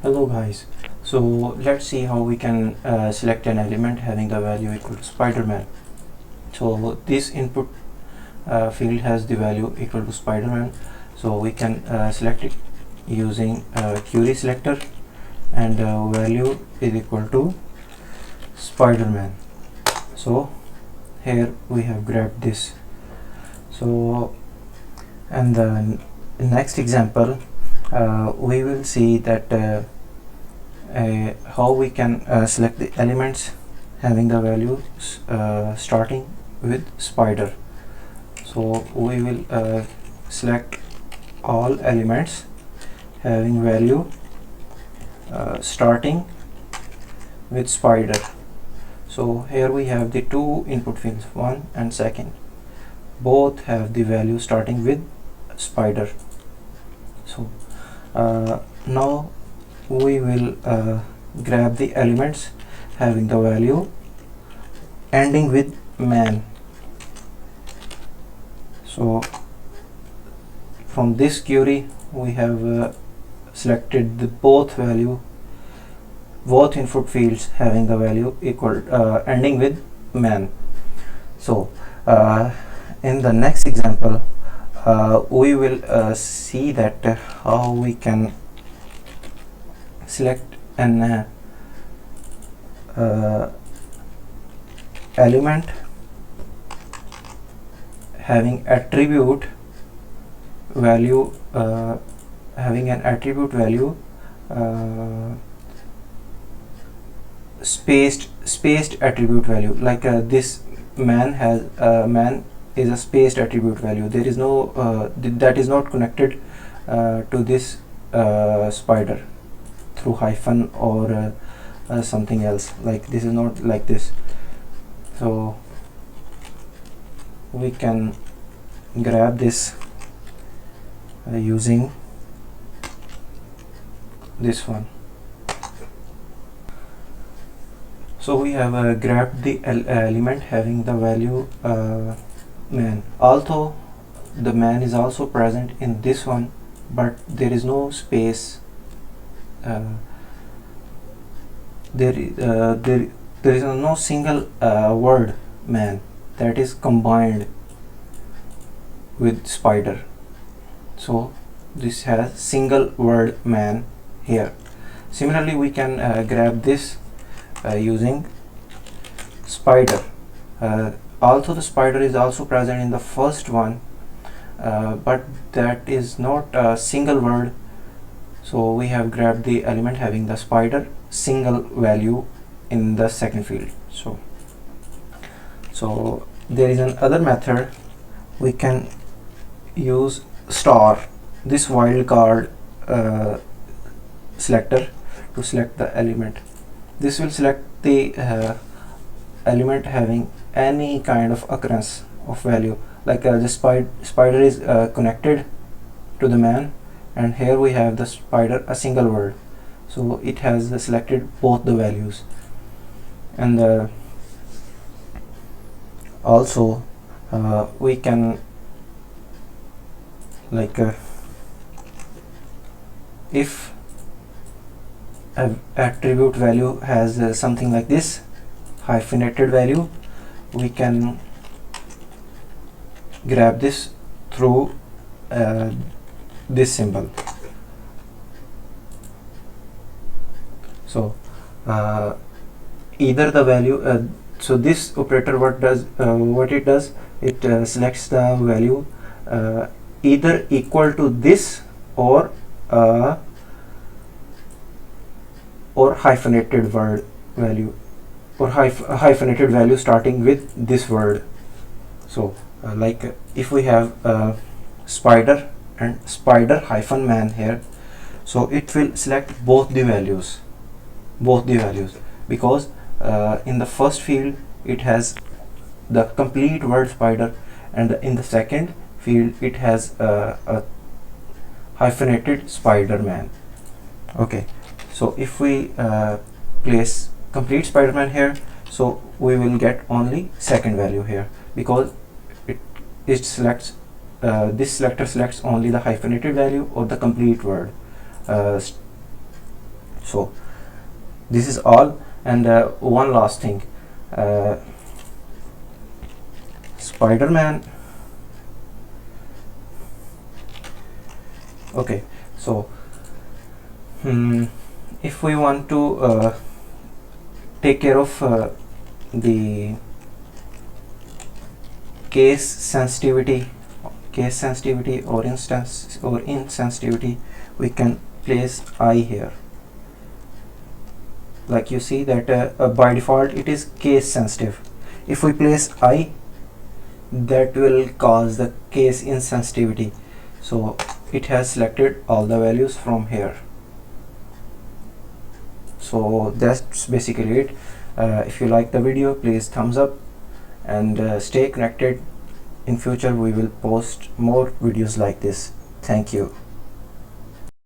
Hello guys, so let's see how we can select an element having the value equal to Spider-Man. So this input field has the value equal to Spider-Man, so we can select it using Jquery selector, and value is equal to Spider-Man. So here we have grabbed this. So and the next example we will see that how we can select the elements having the values starting with spider. So we will select all elements having value starting with spider. So here we have the two input fields, 1 and 2, both have the value starting with spider. So now we will grab the elements having the value ending with man. So from this query we have selected the both input fields having the value equal ending with man. So in the next example we will see that how we can select an element having attribute value spaced attribute value, like this man is a spaced attribute value. There is no that is not connected to this spider through hyphen or something else. Like this is not like this. So we can grab this using this one. So we have grabbed the element having the value man. Although the man is also present in this one, but there is no space. There is no single word man that is combined with spider. So this has single word man here. Similarly, we can grab this using spider. Although the spider is also present in the first one, but that is not a single word, so we have grabbed the element having the spider single value in the second field. So there is another method. We can use star, this wildcard selector, to select the element. This will select the element having any kind of occurrence of value, like the spider is connected to the man, and here we have the spider a single word, so it has selected both the values. And also we can, like if attribute value has something like this hyphenated value, we can grab this through this symbol. So either the value so this operator what it does, it selects the value either equal to this or hyphenated word value, or hyphenated value starting with this word. So like if we have spider and spider hyphen man here, so it will select both the values, because in the first field it has the complete word spider, and in the second field it has a hyphenated Spider-Man. Okay, so if we place complete Spider-Man here, so we will get only second value here, because it selects this selector selects only the hyphenated value or the complete word. So this is all. And one last thing, Spider-Man. Okay, so if we want to take care of the case sensitivity or instance or insensitivity, we can place I here. Like you see that by default it is case sensitive. If we place I, that will cause the case insensitivity. So it has selected all the values from here. So that's basically it. If you like the video, please thumbs up, and stay connected. In future we will post more videos like this. Thank you.